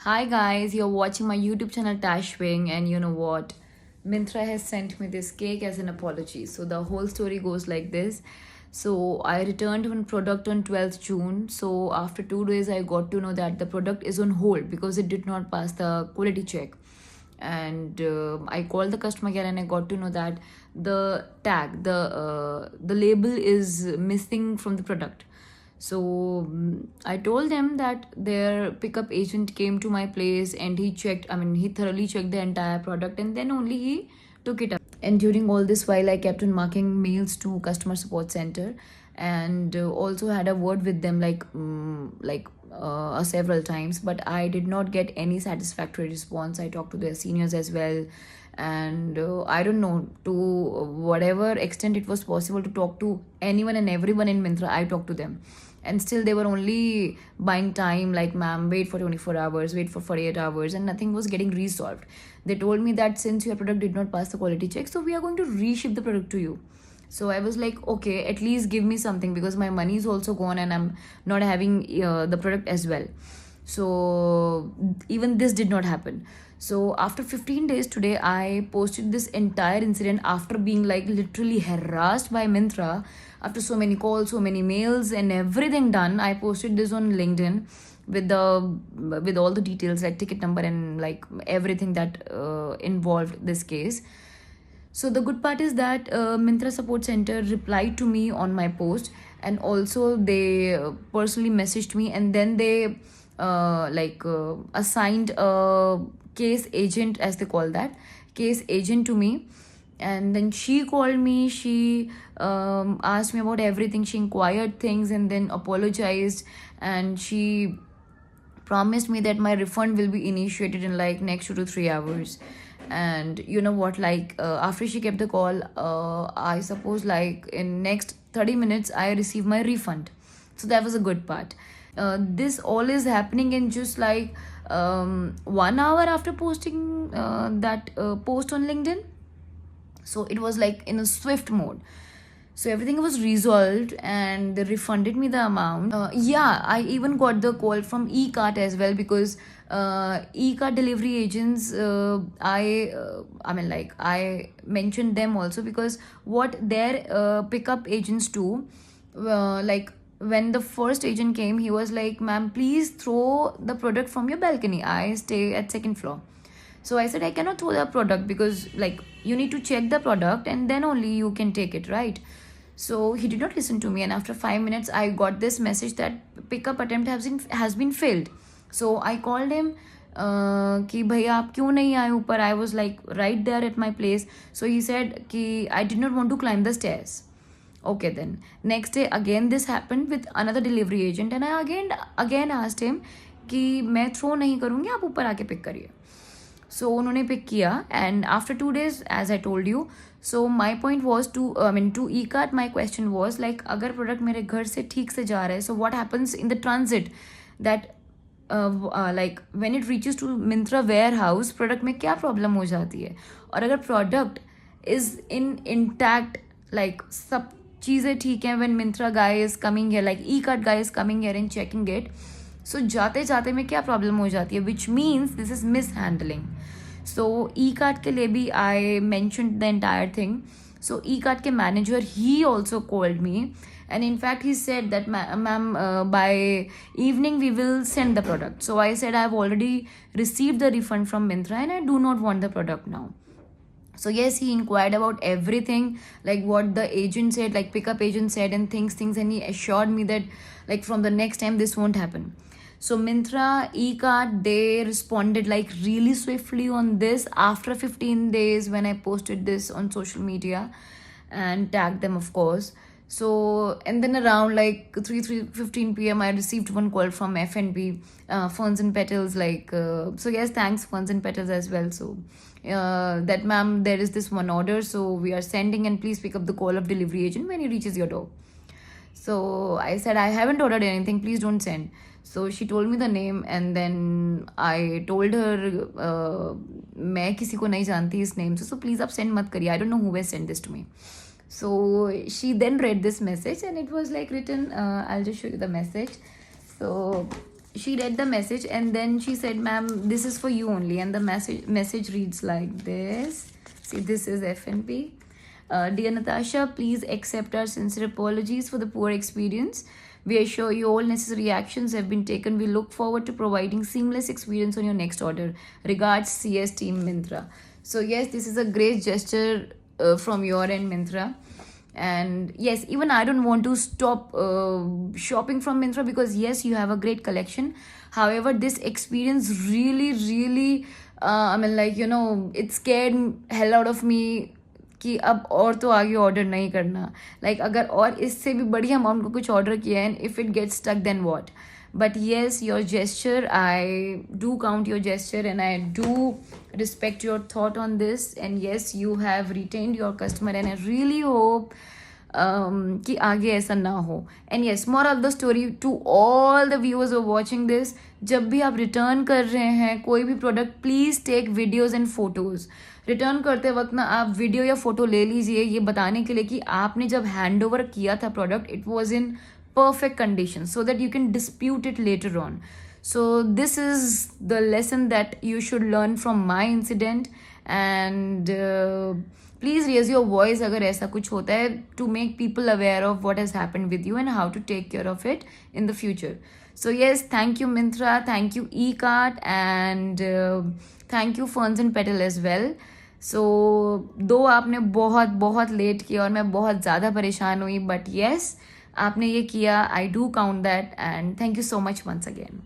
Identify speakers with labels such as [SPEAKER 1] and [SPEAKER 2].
[SPEAKER 1] Hi guys, you're watching my YouTube channel Tashwing, and you know what? Mintra has sent me this cake as an apology. So the whole story goes like this. So I returned one product on 12th June. So after 2 days, I got to know that the product is on hold because it did not pass the quality check. And I called the customer care and I got to know that the tag, the label is missing from the product. So I told them that their pickup agent came to my place and he checked, he thoroughly checked the entire product and then only he took it up. And during all this while, I kept on marking mails to customer support center and also had a word with them several times, but I did not get any satisfactory response. I talked to their seniors as well, and I don't know, to whatever extent it was possible to talk to anyone and everyone in Mintra, I talked to them, and still they were only buying time, like, ma'am, wait for 24 hours, wait for 48 hours, and nothing was getting resolved. They told me that since your product did not pass the quality check, so we are going to reship the product to you. So I was like, okay, at least give me something because my money is also gone and I'm not having the product as well. So even this did not happen. So after 15 days today, I posted this entire incident after being like literally harassed by Mintra. After so many calls, so many mails, and everything done, I posted this on LinkedIn with all the details, like ticket number and like everything that involved this case. So the good part is that Mintra Support Center replied to me on my post, and also they personally messaged me, and then they assigned a case agent, as they call that, case agent to me. And then she called me, she asked me about everything, she inquired things and then apologized, and she promised me that my refund will be initiated in like next 2 to 3 hours. And you know what, like, after she kept the call, I suppose like in next 30 minutes I received my refund. So that was a good part. This all is happening in just like 1 hour after posting that post on LinkedIn. So it was like in a swift mode. So everything was resolved and they refunded me the amount. Yeah, I even got the call from E-Cart as well, because E-Cart delivery agents, I mentioned them also, because what their pickup agents do, like, when the first agent came, he was like, ma'am, please throw the product from your balcony. I stay at second floor. So I said, I cannot throw the product because, like, you need to check the product and then only you can take it, right? So he did not listen to me, and after 5 minutes, I got this message that pickup attempt has been failed. So I called him, कि भैया आप क्यों नहीं आए ऊपर. I was like right there at my place. So he said कि I did not want to climb the stairs. Okay, then next day again this happened with another delivery agent, and I again asked him कि मैं throw नहीं करूँगी, आप ऊपर आके pick करिए. So उन्होंने पिक किया, and after 2 days, as I told you, so my point was to E-Cart, my question was like, अगर product मेरे घर से ठीक से जा रहा है, so what happens in the transit, that like when it reaches to Mintra warehouse, product में क्या problem हो जाती है. और अगर product is in intact, like सब चीज़ें ठीक हैं, when Mintra guy is coming here, like E-Cart guy is coming here and checking it, सो जाते जाते में क्या प्रॉब्लम हो जाती है, which means this is mishandling. So e card के लिए भी I mention the entire thing. So e card के मैनेजर ही also called me, and in fact he said that, ma'am, by evening we will send the product. So I said, I have already received the refund from Mintra and I do not want the product now. So yes, he inquired about everything, like what the agent said, like pickup agent said, and things, and he assured me that, like, from the next time this won't happen. So Mintra, E-Cart, they responded like really swiftly on this after 15 days when I posted this on social media and tagged them, of course. So, and then around like 3:15 p.m. I received one call from FNP, Ferns and Petals, like, so yes, thanks Ferns and Petals as well. So that, ma'am, there is this one order, so we are sending, and please pick up the call of delivery agent when he reaches your door. So I said, I haven't ordered anything, please don't send. So she told me the name, and then I told her, मैं किसी को नहीं जानती इस name से, so please आप send मत करिए, I don't know who has sent this to me. So she then read this message, and it was like written, I'll just show you the message. So she read the message and then she said, ma'am, this is for you only. And the message reads like this. See, this is FNP. Dear Natasha, please accept our sincere apologies for the poor experience. We assure you all necessary actions have been taken. We look forward to providing seamless experience on your next order. Regards, CS Team Myntra. So yes, this is a great gesture from your end, Myntra. And yes, even I don't want to stop shopping from Myntra, because yes, you have a great collection. However, this experience really I mean, like, you know, it scared hell out of me कि अब और तो आगे order नहीं करना. Like अगर और इससे भी बड़ी अमाउंट को कुछ ऑर्डर किया है, if it gets stuck then what. But yes, your gesture, I do count your gesture and I do respect your thought on this. And yes, you have retained your customer and I really hope कि आगे ऐसा ना हो. And yes, moral of the story to all the viewers who are watching this, जब भी आप return कर रहे हैं कोई भी product, please take videos and photos. Return करते वक्त ना आप वीडियो या फोटो ले लीजिए, ये बताने के लिए कि आपने जब हैंड ओवर किया था product, it was in perfect condition, so that you can dispute it later on. So this is the lesson that you should learn from my incident. And please raise your voice अगर ऐसा कुछ होता है, to make people aware of what has happened with you and how to take care of it in the future. So yes, thank you Myntra, thank you eCart, and thank you Ferns and Petal as well. So दो आपने बहुत late किया और मैं बहुत ज़्यादा परेशान हुई, but yes, आपने ये किया. I do count that and thank you so much once again.